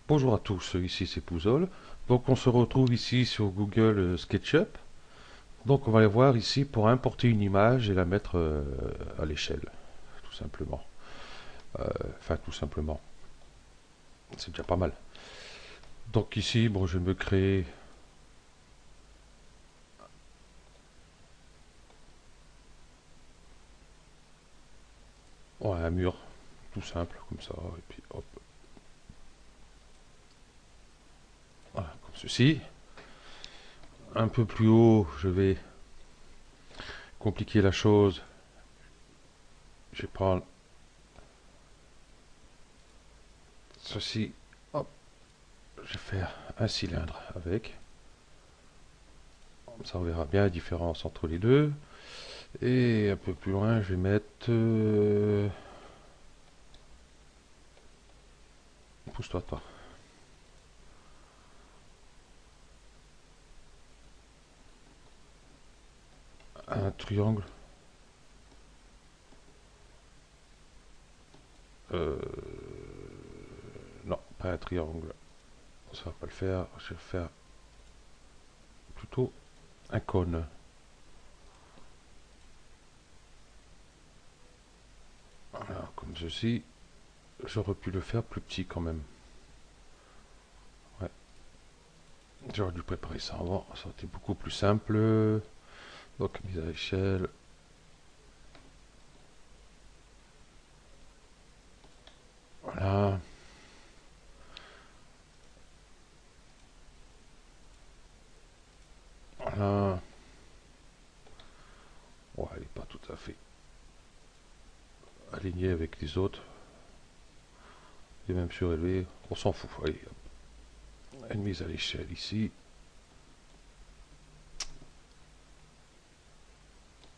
Bonjour à tous, ici c'est Pouzol. Donc on se retrouve ici sur Google SketchUp. Donc on va aller voir ici pour importer une image et la mettre à l'échelle, tout simplement. Enfin tout simplement, c'est déjà pas mal. Donc ici, bon, je vais me créer un mur, tout simple, comme ça, et puis hop, voilà, comme ceci. Un peu plus haut, je vais compliquer la chose. Je vais prendre ceci, hop, je vais faire un cylindre avec. Comme ça on verra bien la différence entre les deux. Et un peu plus loin, je vais mettre... pousse-toi, toi. Un triangle. Euh, non, pas un triangle. Ça va pas le faire. Je vais faire plutôt un cône. Voilà, comme ceci. J'aurais pu le faire plus petit quand même. Ouais. J'aurais dû préparer ça avant. Ça aurait été beaucoup plus simple. Donc, mise à l'échelle. Voilà. Voilà. Ouais, elle n'est pas tout à fait alignée avec les autres. Et même surélevée. On s'en fout. Allez, une mise à l'échelle ici.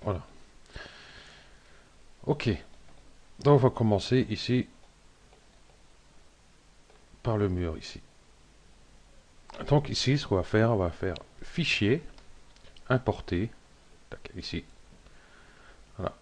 Voilà. Ok. Donc on va commencer ici par le mur ici. Donc ici, ce qu'on va faire, on va faire fichier, importer, tac, ici. Voilà.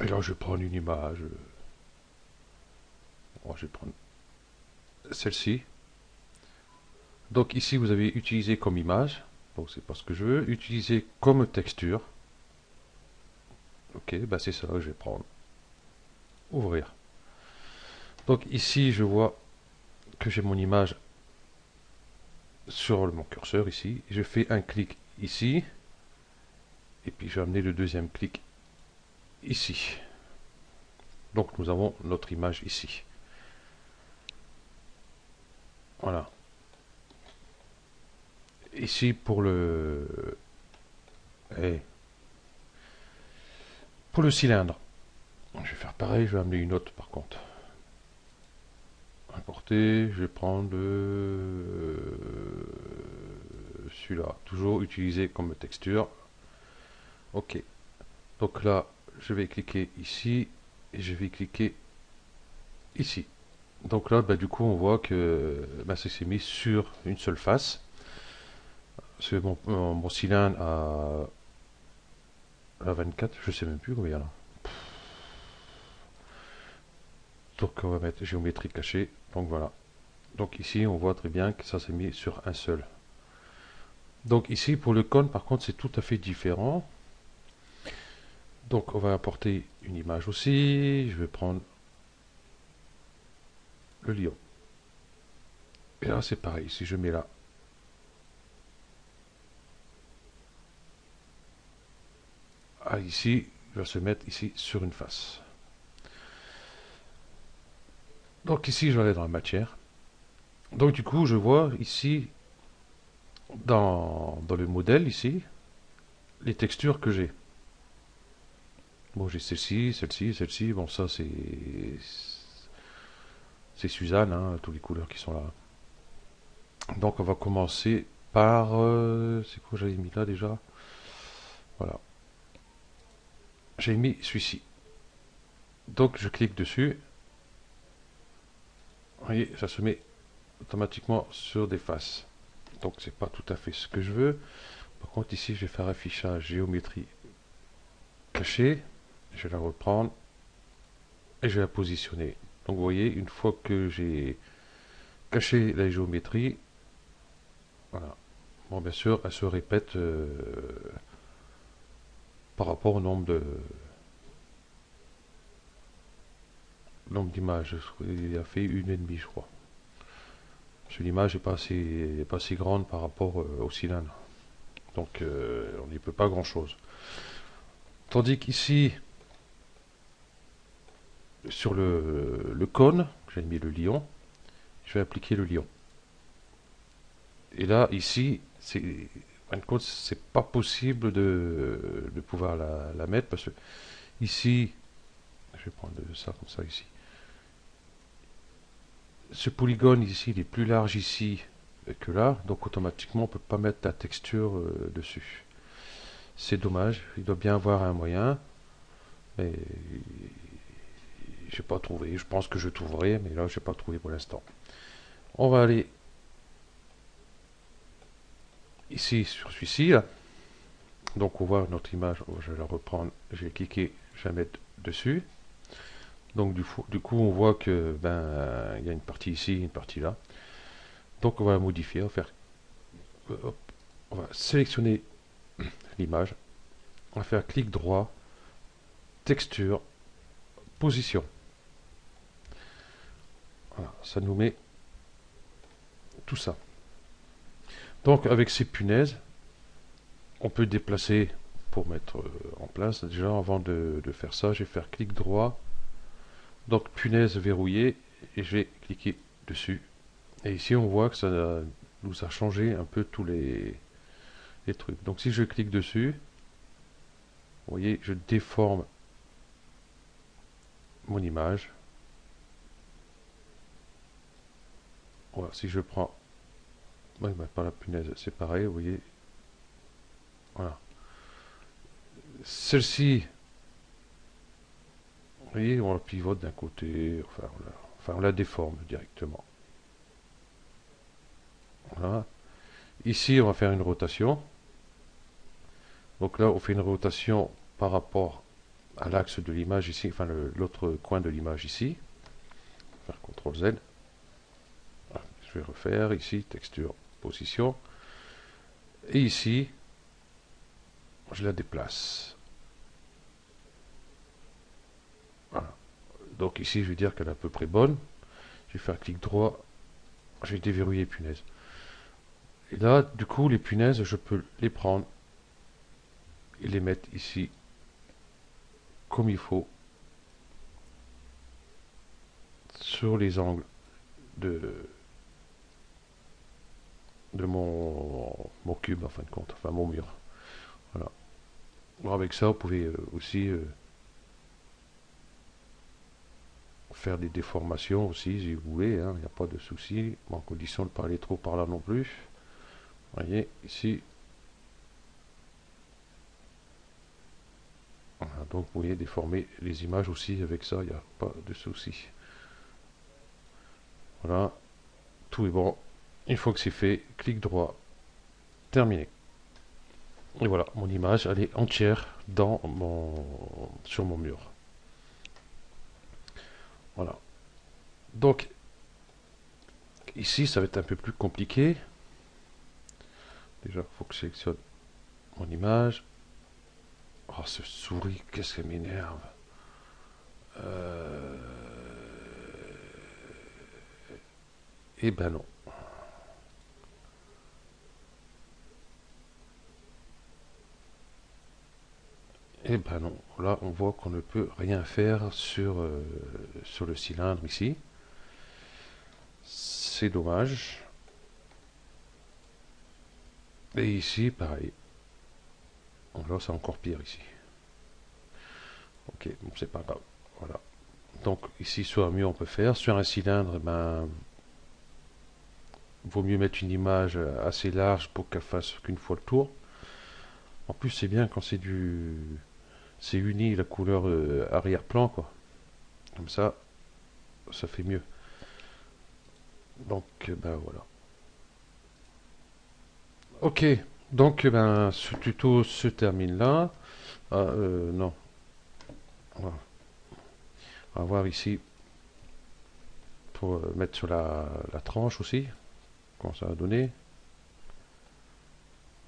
Et là, je vais prendre une image. Bon, je vais prendre celle-ci. Donc ici, vous avez utilisé comme image. Donc c'est pas ce que je veux. Utiliser comme texture. Ok, bah c'est ça que je vais prendre. Ouvrir. Donc ici, je vois que j'ai mon image sur mon curseur ici. Je fais un clic ici. Et puis je vais amener le deuxième clic ici. Donc nous avons notre image ici. Voilà. Ici eh, pour le cylindre. Je vais faire pareil, je vais amener une autre par contre. Importer, je vais prendre celui-là. Toujours utilisé comme texture. Ok. Donc là, je vais cliquer ici et je vais cliquer ici. Donc là, bah, du coup, on voit que bah, ça s'est mis sur une seule face. C'est mon cylindre à 24, je sais même plus combien il y en a. Donc on va mettre géométrie cachée. Donc voilà. Donc ici, on voit très bien que ça s'est mis sur un seul. Donc ici, pour le cône, par contre, c'est tout à fait différent. Donc on va apporter une image aussi. Je vais prendre le lion. Et là, c'est pareil. Si je mets là, ici, il va se mettre ici sur une face. Donc ici, je vais aller dans la matière. Donc du coup, je vois ici, dans le modèle, ici, les textures que j'ai. Bon, j'ai celle-ci, celle-ci, celle-ci. Bon, ça, c'est Suzanne, hein, toutes les couleurs qui sont là. Donc, on va commencer par... c'est quoi j'avais mis là déjà? Voilà. J'ai mis celui-ci. Donc, je clique dessus. Vous voyez, ça se met automatiquement sur des faces. Donc, c'est pas tout à fait ce que je veux. Par contre, ici, je vais faire affichage géométrie cachée. Je vais la reprendre et je vais la positionner. Donc, vous voyez, une fois que j'ai cacher la géométrie. Voilà. Bon, bien sûr, elle se répète par rapport au nombre d'images. Il a fait 1,5, je crois. Parce que l'image pas assez grande par rapport au cylindre. Donc, on n'y peut pas grand-chose. Tandis qu'ici, sur le cône, j'ai mis le lion, je vais appliquer le lion. Et là, ici, en fin de compte, c'est pas possible de pouvoir la mettre parce que ici, je vais prendre ça comme ça ici. Ce polygone ici, il est plus large ici que là, donc automatiquement, on peut pas mettre la texture dessus. C'est dommage, il doit bien avoir un moyen, mais j'ai pas trouvé. Je pense que je trouverai, mais là, j'ai pas trouvé pour l'instant. On va aller ici sur celui-ci. Donc on voit notre image, je vais la reprendre, je vais cliquer, je vais la mettre dessus. Donc du coup on voit que il y a une partie ici, une partie là. Donc on va la modifier, hop, on va sélectionner l'image, on va faire clic droit, texture, position. Voilà, ça nous met tout ça. Donc avec ces punaises, on peut déplacer pour mettre en place. Déjà avant de faire ça, je vais faire clic droit, donc punaise verrouillée, et je vais cliquer dessus. Et ici on voit que ça nous a changé un peu tous les trucs. Donc si je clique dessus, vous voyez, je déforme mon image. Voilà, si je prends, ouais, pas la punaise, c'est pareil, vous voyez. Voilà. Celle-ci, vous voyez, on la pivote d'un côté, enfin on la déforme directement. Voilà. Ici, on va faire une rotation. Donc là, on fait une rotation par rapport à l'axe de l'image ici, enfin l'autre coin de l'image ici. Faire CTRL Z. Voilà, je vais refaire ici, texture, position. Et ici, je la déplace. Voilà. Donc ici, je vais dire qu'elle est à peu près bonne. Je vais faire clic droit. Je vais déverrouiller les punaises. Et là, du coup, les punaises, je peux les prendre et les mettre ici comme il faut sur les angles de mon cube en fin de compte, enfin mon mur. Voilà. Bon, avec ça, vous pouvez aussi faire des déformations aussi si vous voulez, hein, il n'y a pas de souci, en condition de ne pas aller trop par là non plus. Vous voyez ici. Voilà, donc vous pouvez déformer les images aussi avec ça, il n'y a pas de souci. Voilà, tout est bon. Une fois que c'est fait, clic droit, terminé. Et voilà, mon image, elle est entière sur mon mur. Voilà. Donc, ici, ça va être un peu plus compliqué. Déjà, il faut que je sélectionne mon image. Oh, ce souris, qu'est-ce qu'elle m'énerve. Eh ben non. Eh ben non. Là, on voit qu'on ne peut rien faire sur le cylindre ici. C'est dommage. Et ici, pareil. Donc là, c'est encore pire ici. Ok, bon, c'est pas grave. Voilà. Donc ici, sur un mur, on peut faire. Sur un cylindre, vaut mieux mettre une image assez large pour qu'elle fasse qu'une fois le tour. En plus, c'est bien quand c'est uni la couleur arrière-plan, quoi. Comme ça fait mieux. Donc, voilà. Ok, donc ce tuto se termine là. Ah, non. On va voir ici pour mettre sur la tranche aussi, comment ça va donner.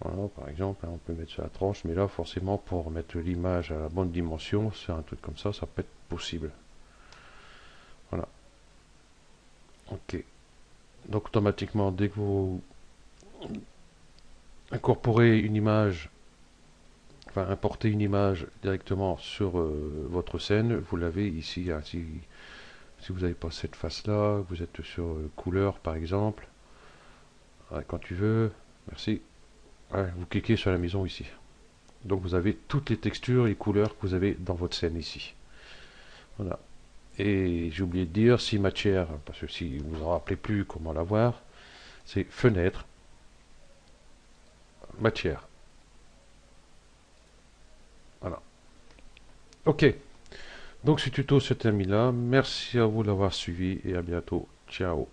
Voilà, par exemple, hein, on peut mettre sur la tranche, mais là, forcément, pour mettre l'image à la bonne dimension, c'est un truc comme ça peut être possible. Voilà. Ok. Donc, automatiquement, dès que vous incorporez une image, enfin, importer une image directement sur votre scène, vous l'avez ici. Hein, si vous n'avez pas cette face-là, vous êtes sur couleur, par exemple. Ouais, quand tu veux, merci. Ouais, vous cliquez sur la maison ici. Donc vous avez toutes les textures et couleurs que vous avez dans votre scène ici. Voilà. Et j'ai oublié de dire, si matière, parce que si vous ne vous rappelez plus comment la voir, c'est fenêtre, matière. Voilà. Ok. Donc ce tuto se termine là. Merci à vous d'avoir suivi et à bientôt. Ciao.